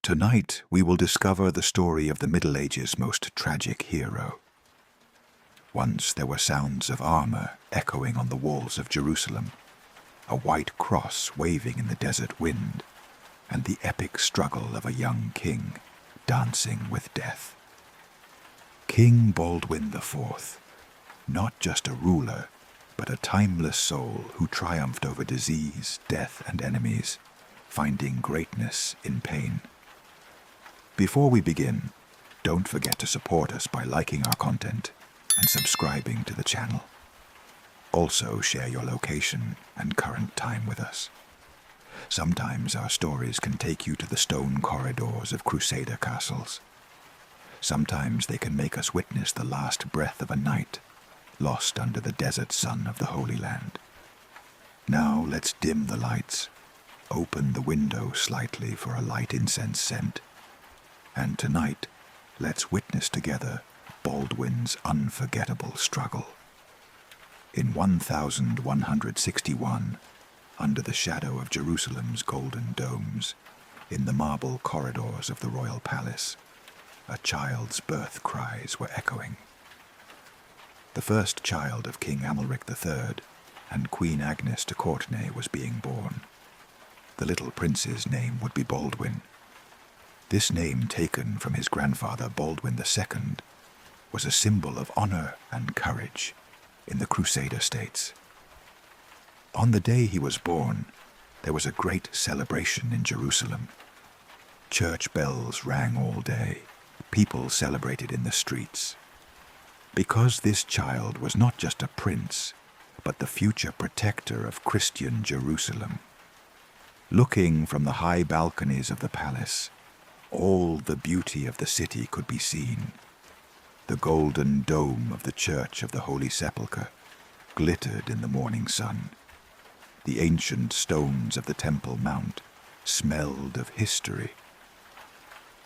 Tonight we will discover the story of the Middle Ages' most tragic hero. Once there were sounds of armor echoing on the walls of Jerusalem, a white cross waving in the desert wind, and the epic struggle of a young king dancing with death. King Baldwin IV, not just a ruler, but a timeless soul who triumphed over disease, death, and enemies, finding greatness in pain. Before we begin, don't forget to support us by liking our content and subscribing to the channel. Also share your location and current time with us. Sometimes our stories can take you to the stone corridors of Crusader castles. Sometimes they can make us witness the last breath of a knight, lost under the desert sun of the Holy Land. Now let's dim the lights, open the window slightly for a light incense scent, and tonight, let's witness together Baldwin's unforgettable struggle. In 1161, under the shadow of Jerusalem's golden domes, in the marble corridors of the royal palace, a child's birth cries were echoing. The first child of King Amalric III and Queen Agnes de Courtenay was being born. The little prince's name would be Baldwin. This name, taken from his grandfather Baldwin II, was a symbol of honor and courage in the Crusader states. On the day he was born, there was a great celebration in Jerusalem. Church bells rang all day. People celebrated in the streets. Because this child was not just a prince, but the future protector of Christian Jerusalem. Looking from the high balconies of the palace, all the beauty of the city could be seen. The golden dome of the Church of the Holy Sepulchre glittered in the morning sun. The ancient stones of the Temple Mount smelled of history.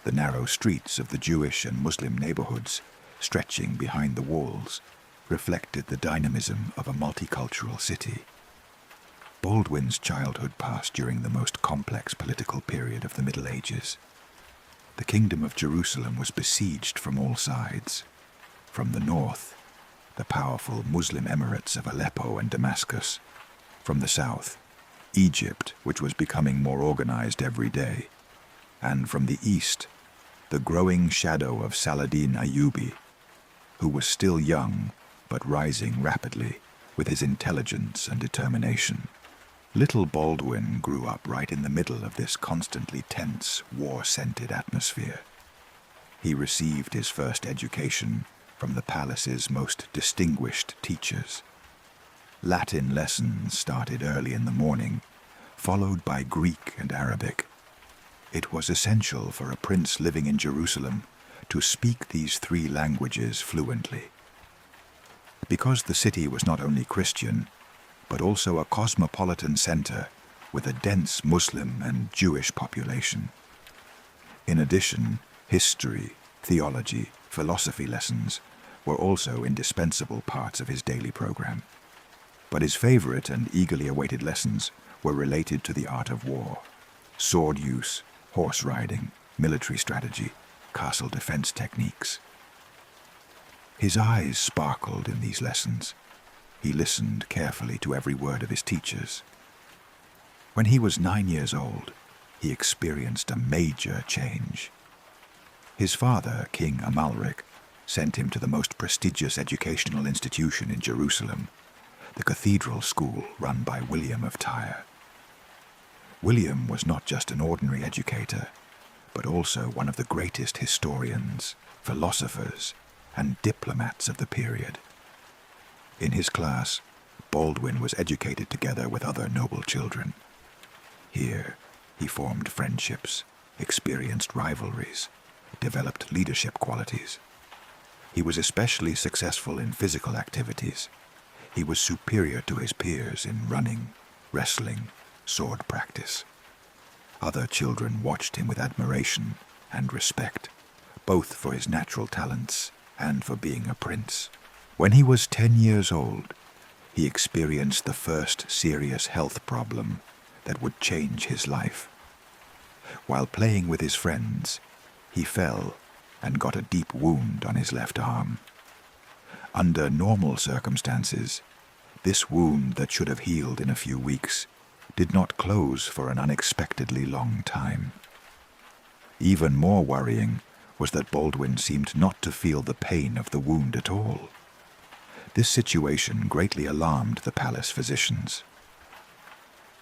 The narrow streets of the Jewish and Muslim neighborhoods, stretching behind the walls, reflected the dynamism of a multicultural city. Baldwin's childhood passed during the most complex political period of the Middle Ages. The kingdom of Jerusalem was besieged from all sides. From the north, the powerful Muslim emirates of Aleppo and Damascus. From the south, Egypt, which was becoming more organized every day. And from the east, the growing shadow of Saladin Ayyubi, who was still young but rising rapidly with his intelligence and determination. Little Baldwin grew up right in the middle of this constantly tense, war-scented atmosphere. He received his first education from the palace's most distinguished teachers. Latin lessons started early in the morning, followed by Greek and Arabic. It was essential for a prince living in Jerusalem to speak these three languages fluently. Because the city was not only Christian, but also a cosmopolitan center with a dense Muslim and Jewish population. In addition, history, theology, philosophy lessons were also indispensable parts of his daily program. But his favorite and eagerly awaited lessons were related to the art of war, sword use, horse riding, military strategy, castle defense techniques. His eyes sparkled in these lessons. He listened carefully to every word of his teachers. When he was 9 years old, he experienced a major change. His father, King Amalric, sent him to the most prestigious educational institution in Jerusalem, the cathedral school run by William of Tyre. William was not just an ordinary educator, but also one of the greatest historians, philosophers, and diplomats of the period. In his class, Baldwin was educated together with other noble children. Here, he formed friendships, experienced rivalries, developed leadership qualities. He was especially successful in physical activities. He was superior to his peers in running, wrestling, sword practice. Other children watched him with admiration and respect, both for his natural talents and for being a prince. When he was 10 years old, he experienced the first serious health problem that would change his life. While playing with his friends, he fell and got a deep wound on his left arm. Under normal circumstances, this wound that should have healed in a few weeks did not close for an unexpectedly long time. Even more worrying was that Baldwin seemed not to feel the pain of the wound at all. This situation greatly alarmed the palace physicians.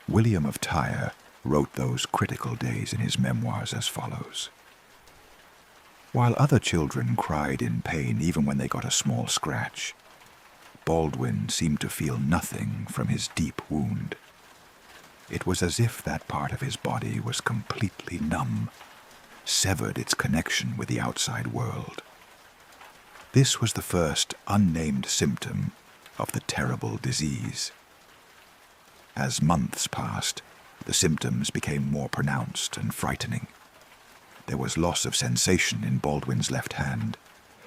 William of Tyre wrote those critical days in his memoirs as follows. While other children cried in pain even when they got a small scratch, Baldwin seemed to feel nothing from his deep wound. It was as if that part of his body was completely numb, severed its connection with the outside world. This was the first unnamed symptom of the terrible disease. As months passed, the symptoms became more pronounced and frightening. There was loss of sensation in Baldwin's left hand.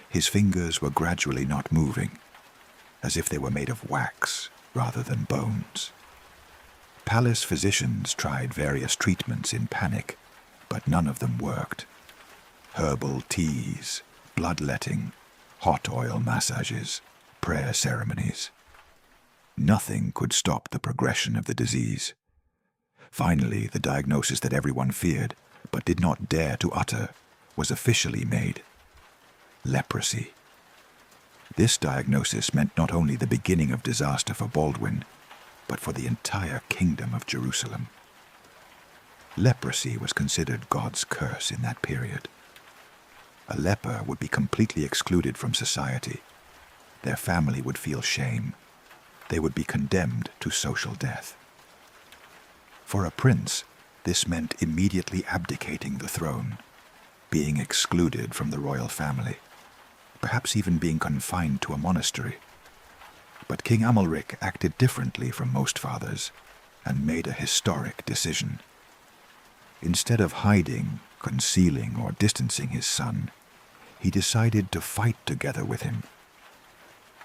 His fingers were gradually not moving, as if they were made of wax rather than bones. Palace physicians tried various treatments in panic, but none of them worked. Herbal teas, bloodletting, hot oil massages, prayer ceremonies. Nothing could stop the progression of the disease. Finally, the diagnosis that everyone feared, but did not dare to utter, was officially made: leprosy. This diagnosis meant not only the beginning of disaster for Baldwin, but for the entire kingdom of Jerusalem. Leprosy was considered God's curse in that period. A leper would be completely excluded from society. Their family would feel shame. They would be condemned to social death. For a prince, this meant immediately abdicating the throne, being excluded from the royal family, perhaps even being confined to a monastery. But King Amalric acted differently from most fathers and made a historic decision. Instead of hiding, concealing, or distancing his son, he decided to fight together with him.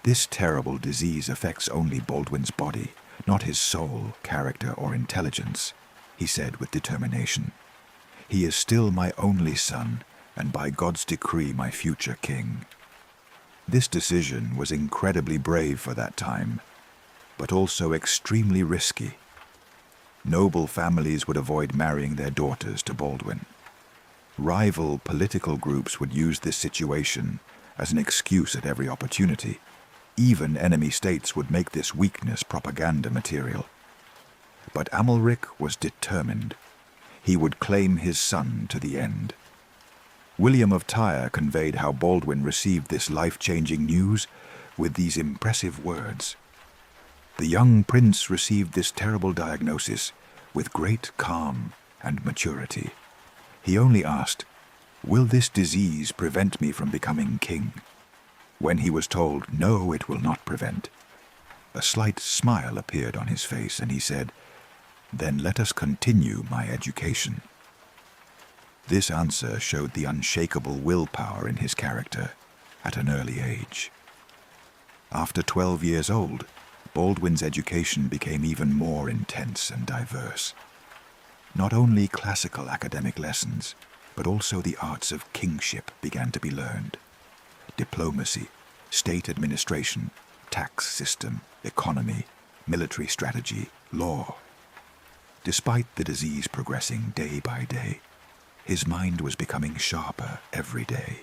This terrible disease affects only Baldwin's body, not his soul, character, or intelligence, he said with determination. He is still my only son, and by God's decree my future king. This decision was incredibly brave for that time, but also extremely risky. Noble families would avoid marrying their daughters to Baldwin. Rival political groups would use this situation as an excuse at every opportunity. Even enemy states would make this weakness propaganda material. But Amalric was determined. He would claim his son to the end. William of Tyre conveyed how Baldwin received this life-changing news with these impressive words. The young prince received this terrible diagnosis with great calm and maturity. He only asked, "Will this disease prevent me from becoming king?" When he was told, "No, it will not prevent," a slight smile appeared on his face, and he said, "Then let us continue my education." This answer showed the unshakable willpower in his character at an early age. After 12 years old, Baldwin's education became even more intense and diverse. Not only classical academic lessons, but also the arts of kingship began to be learned. Diplomacy, state administration, tax system, economy, military strategy, law. Despite the disease progressing day by day, his mind was becoming sharper every day.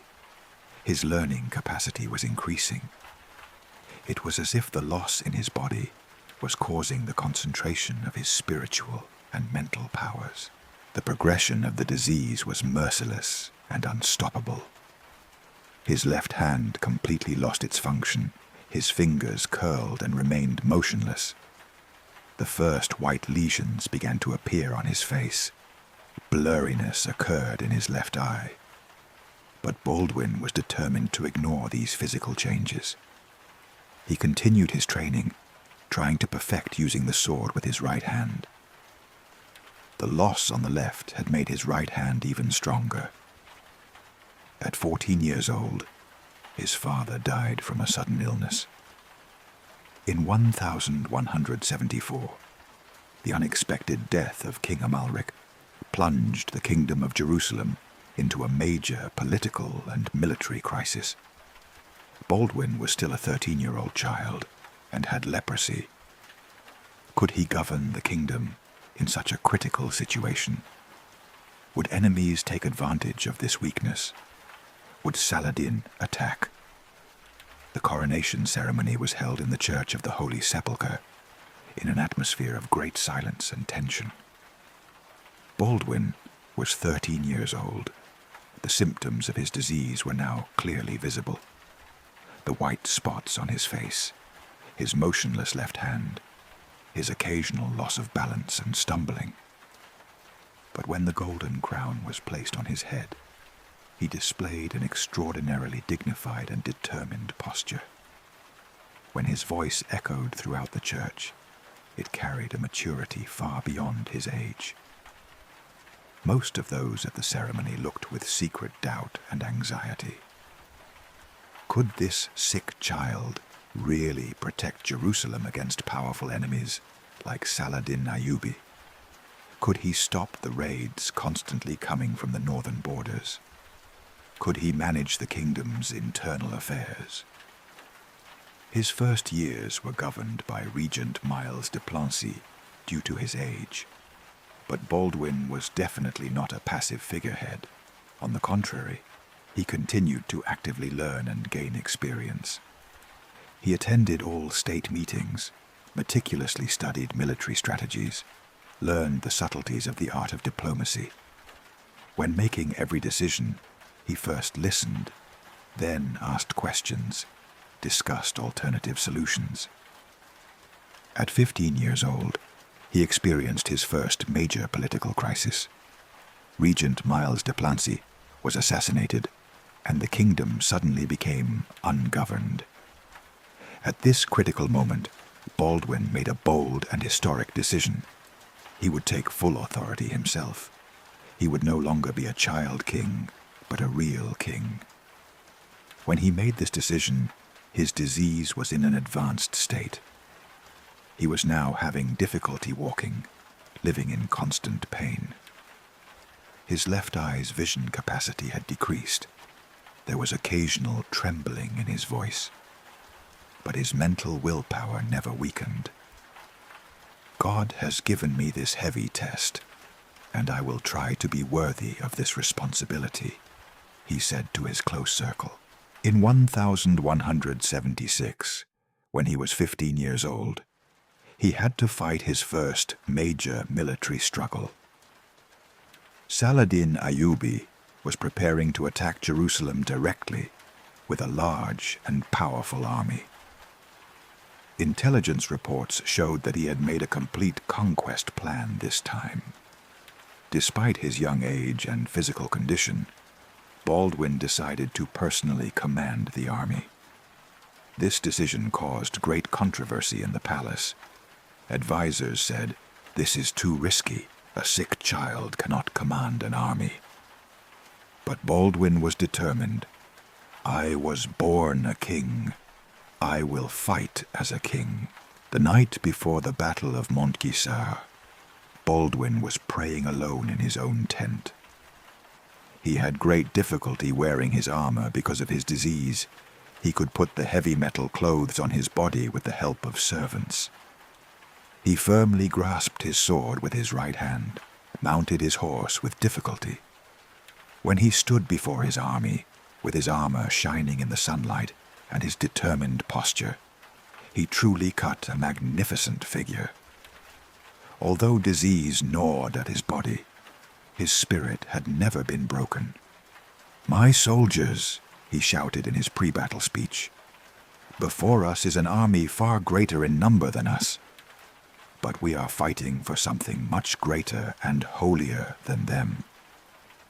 His learning capacity was increasing. It was as if the loss in his body was causing the concentration of his spiritual and mental powers. The progression of the disease was merciless and unstoppable. His left hand completely lost its function. His fingers curled and remained motionless. The first white lesions began to appear on his face. Blurriness occurred in his left eye. But Baldwin was determined to ignore these physical changes. He continued his training, trying to perfect using the sword with his right hand. The loss on the left had made his right hand even stronger. At 14 years old, his father died from a sudden illness. In 1174, the unexpected death of King Amalric plunged the Kingdom of Jerusalem into a major political and military crisis. Baldwin was still a 13-year-old child and had leprosy. Could he govern the kingdom in such a critical situation? Would enemies take advantage of this weakness? Would Saladin attack? The coronation ceremony was held in the Church of the Holy Sepulchre, in an atmosphere of great silence and tension. Baldwin was 13 years old. The symptoms of his disease were now clearly visible. The white spots on his face, his motionless left hand, his occasional loss of balance and stumbling. But when the golden crown was placed on his head, he displayed an extraordinarily dignified and determined posture. When his voice echoed throughout the church, it carried a maturity far beyond his age. Most of those at the ceremony looked with secret doubt and anxiety. Could this sick child really protect Jerusalem against powerful enemies like Saladin Ayyubi? Could he stop the raids constantly coming from the northern borders? Could he manage the kingdom's internal affairs? His first years were governed by Regent Miles de Plancy due to his age. But Baldwin was definitely not a passive figurehead. On the contrary, he continued to actively learn and gain experience. He attended all state meetings, meticulously studied military strategies, learned the subtleties of the art of diplomacy. When making every decision, he first listened, then asked questions, discussed alternative solutions. At 15 years old, he experienced his first major political crisis. Regent Miles de Plancy was assassinated, and the kingdom suddenly became ungoverned. At this critical moment, Baldwin made a bold and historic decision. He would take full authority himself. He would no longer be a child king, but a real king. When he made this decision, his disease was in an advanced state. He was now having difficulty walking, living in constant pain. His left eye's vision capacity had decreased. There was occasional trembling in his voice, but his mental willpower never weakened. God has given me this heavy test, and I will try to be worthy of this responsibility, he said to his close circle. In 1176, when he was 15 years old, he had to fight his first major military struggle. Saladin Ayyubi was preparing to attack Jerusalem directly with a large and powerful army. Intelligence reports showed that he had made a complete conquest plan this time. Despite his young age and physical condition, Baldwin decided to personally command the army. This decision caused great controversy in the palace. Advisors said, "This is too risky. A sick child cannot command an army." But Baldwin was determined. "I was born a king. I will fight as a king." The night before the Battle of Montgisard, Baldwin was praying alone in his own tent. He had great difficulty wearing his armor because of his disease. He could put the heavy metal clothes on his body with the help of servants. He firmly grasped his sword with his right hand, mounted his horse with difficulty. When he stood before his army, with his armor shining in the sunlight and his determined posture, he truly cut a magnificent figure. Although disease gnawed at his body, his spirit had never been broken. "My soldiers," he shouted in his pre-battle speech, "before us is an army far greater in number than us. But we are fighting for something much greater and holier than them.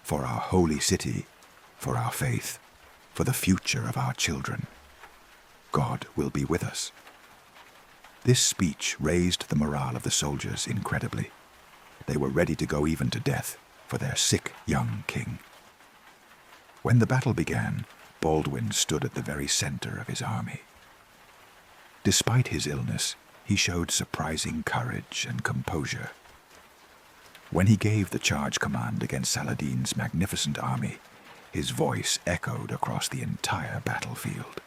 For our holy city, for our faith, for the future of our children. God will be with us." This speech raised the morale of the soldiers incredibly. They were ready to go even to death for their sick young king. When the battle began, Baldwin stood at the very center of his army. Despite his illness, he showed surprising courage and composure. When he gave the charge command against Saladin's magnificent army, his voice echoed across the entire battlefield.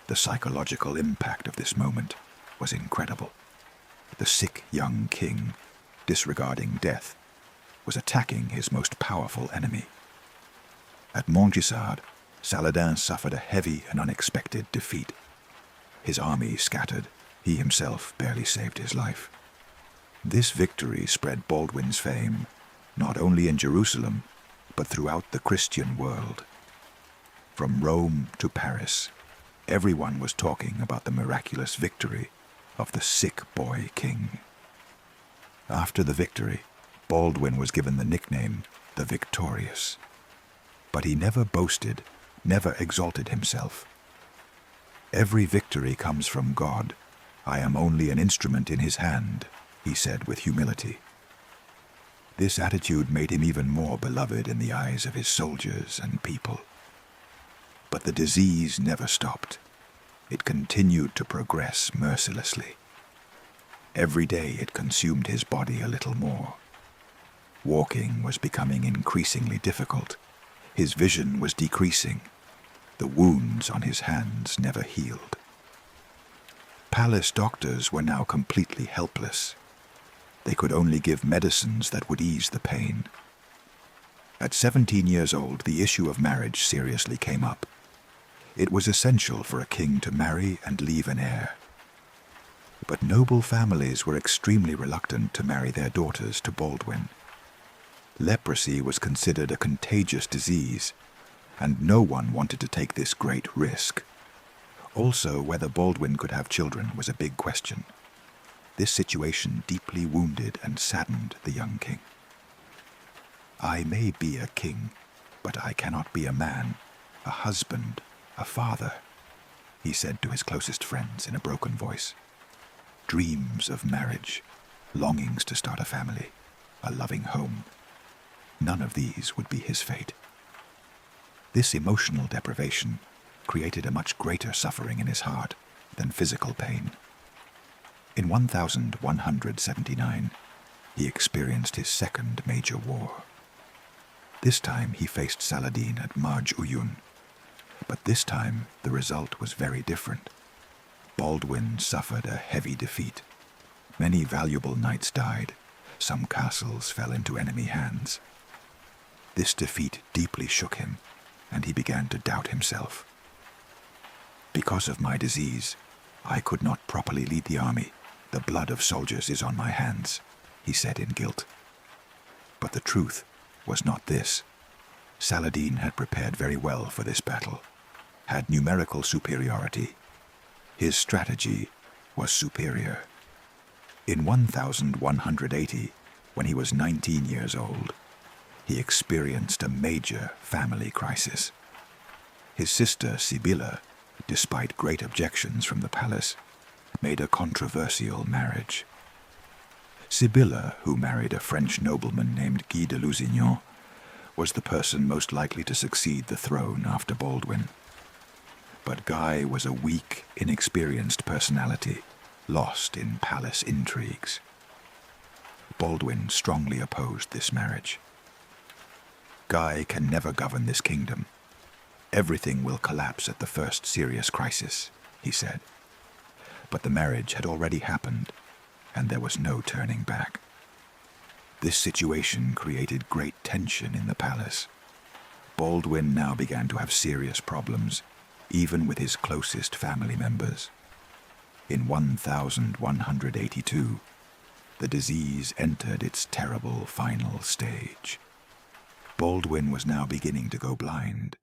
The psychological impact of this moment was incredible. The sick young king, disregarding death, was attacking his most powerful enemy. At Montgisard, Saladin suffered a heavy and unexpected defeat. His army scattered. He himself barely saved his life. This victory spread Baldwin's fame, not only in Jerusalem, but throughout the Christian world. From Rome to Paris, everyone was talking about the miraculous victory of the sick boy king. After the victory, Baldwin was given the nickname the Victorious. But he never boasted, never exalted himself. "Every victory comes from God. I am only an instrument in his hand," he said with humility. This attitude made him even more beloved in the eyes of his soldiers and people. But the disease never stopped. It continued to progress mercilessly. Every day it consumed his body a little more. Walking was becoming increasingly difficult. His vision was decreasing. The wounds on his hands never healed. Palace doctors were now completely helpless. They could only give medicines that would ease the pain. At 17 years old, the issue of marriage seriously came up. It was essential for a king to marry and leave an heir. But noble families were extremely reluctant to marry their daughters to Baldwin. Leprosy was considered a contagious disease, and no one wanted to take this great risk. Also, whether Baldwin could have children was a big question. This situation deeply wounded and saddened the young king. "I may be a king, but I cannot be a man, a husband, a father," he said to his closest friends in a broken voice. Dreams of marriage, longings to start a family, a loving home. None of these would be his fate. This emotional deprivation created a much greater suffering in his heart than physical pain. In 1179, he experienced his second major war. This time he faced Saladin at Marj Uyun, but this time the result was very different. Baldwin suffered a heavy defeat. Many valuable knights died. Some castles fell into enemy hands. This defeat deeply shook him, and he began to doubt himself. "Because of my disease, I could not properly lead the army. The blood of soldiers is on my hands," he said in guilt. But the truth was not this. Saladin had prepared very well for this battle, had numerical superiority. His strategy was superior. In 1180, when he was 19 years old, he experienced a major family crisis. His sister Sibylla, despite great objections from the palace, made a controversial marriage. Sibylla, who married a French nobleman named Guy de Lusignan, was the person most likely to succeed the throne after Baldwin. But Guy was a weak, inexperienced personality, lost in palace intrigues. Baldwin strongly opposed this marriage. "Guy can never govern this kingdom. Everything will collapse at the first serious crisis," he said. But the marriage had already happened, and there was no turning back. This situation created great tension in the palace. Baldwin now began to have serious problems, even with his closest family members. In 1182, the disease entered its terrible final stage. Baldwin was now beginning to go blind.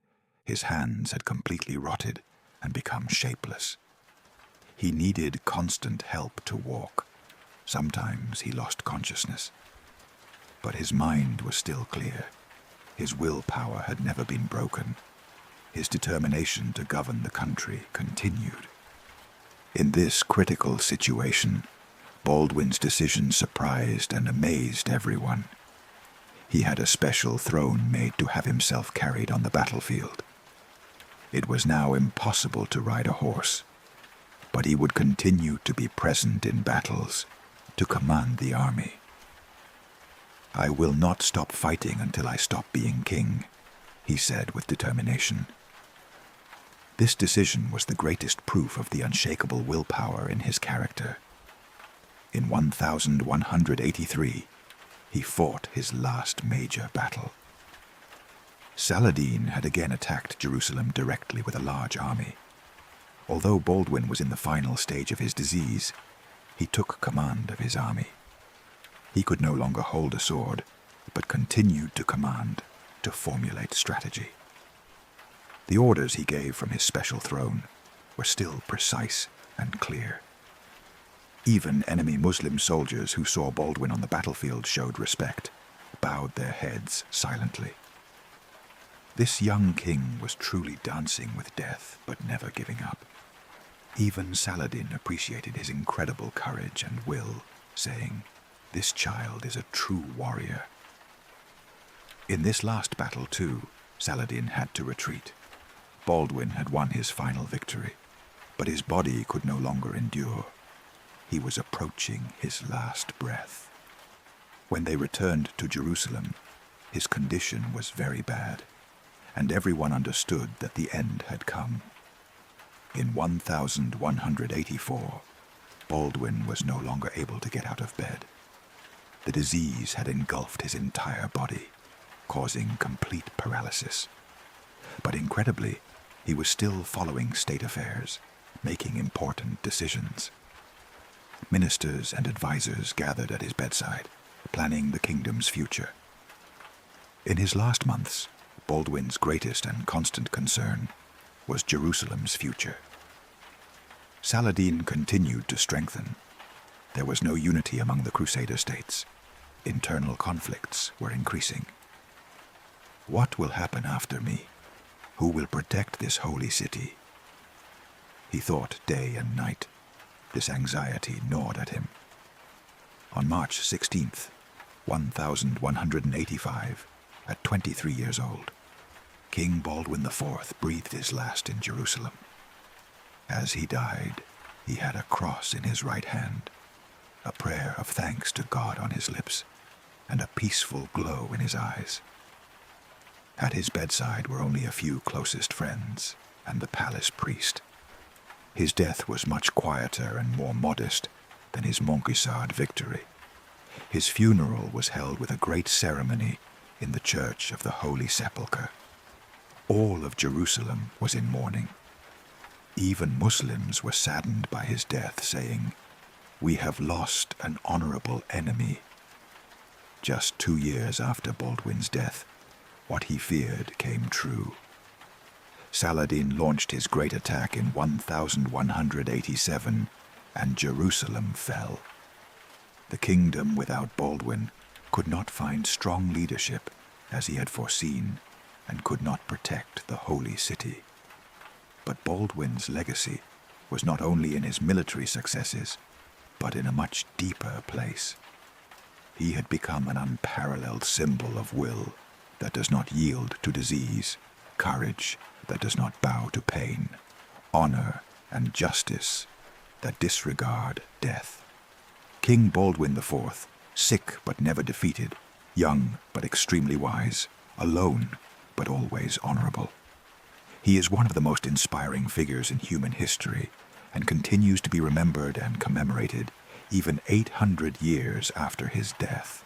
His hands had completely rotted and become shapeless. He needed constant help to walk. Sometimes he lost consciousness. But his mind was still clear. His willpower had never been broken. His determination to govern the country continued. In this critical situation, Baldwin's decision surprised and amazed everyone. He had a special throne made to have himself carried on the battlefield. It was now impossible to ride a horse, but he would continue to be present in battles, to command the army. "I will not stop fighting until I stop being king," he said with determination. This decision was the greatest proof of the unshakable willpower in his character. In 1183, he fought his last major battle. Saladin had again attacked Jerusalem directly with a large army. Although Baldwin was in the final stage of his disease, he took command of his army. He could no longer hold a sword, but continued to command, to formulate strategy. The orders he gave from his special throne were still precise and clear. Even enemy Muslim soldiers who saw Baldwin on the battlefield showed respect, bowed their heads silently. This young king was truly dancing with death, but never giving up. Even Saladin appreciated his incredible courage and will, saying, "This child is a true warrior." In this last battle, too, Saladin had to retreat. Baldwin had won his final victory, but his body could no longer endure. He was approaching his last breath. When they returned to Jerusalem, his condition was very bad, and everyone understood that the end had come. In 1184, Baldwin was no longer able to get out of bed. The disease had engulfed his entire body, causing complete paralysis. But incredibly, he was still following state affairs, making important decisions. Ministers and advisors gathered at his bedside, planning the kingdom's future. In his last months, Baldwin's greatest and constant concern was Jerusalem's future. Saladin continued to strengthen. There was no unity among the Crusader states. Internal conflicts were increasing. What will happen after me? Who will protect this holy city? He thought day and night. This anxiety gnawed at him. On March 16th, 1185, at 23 years old, King Baldwin IV breathed his last in Jerusalem. As he died, he had a cross in his right hand, a prayer of thanks to God on his lips, and a peaceful glow in his eyes. At his bedside were only a few closest friends and the palace priest. His death was much quieter and more modest than his Montgisard victory. His funeral was held with a great ceremony in the Church of the Holy Sepulchre. All of Jerusalem was in mourning. Even Muslims were saddened by his death, saying, "We have lost an honorable enemy." Just 2 years after Baldwin's death, what he feared came true. Saladin launched his great attack in 1187, and Jerusalem fell. The kingdom without Baldwin could not find strong leadership as he had foreseen, and could not protect the holy city. But Baldwin's legacy was not only in his military successes, but in a much deeper place. He had become an unparalleled symbol of will that does not yield to disease, courage that does not bow to pain, honor and justice that disregard death. King Baldwin IV, sick but never defeated, young but extremely wise, alone but always honorable. He is one of the most inspiring figures in human history and continues to be remembered and commemorated even 800 years after his death.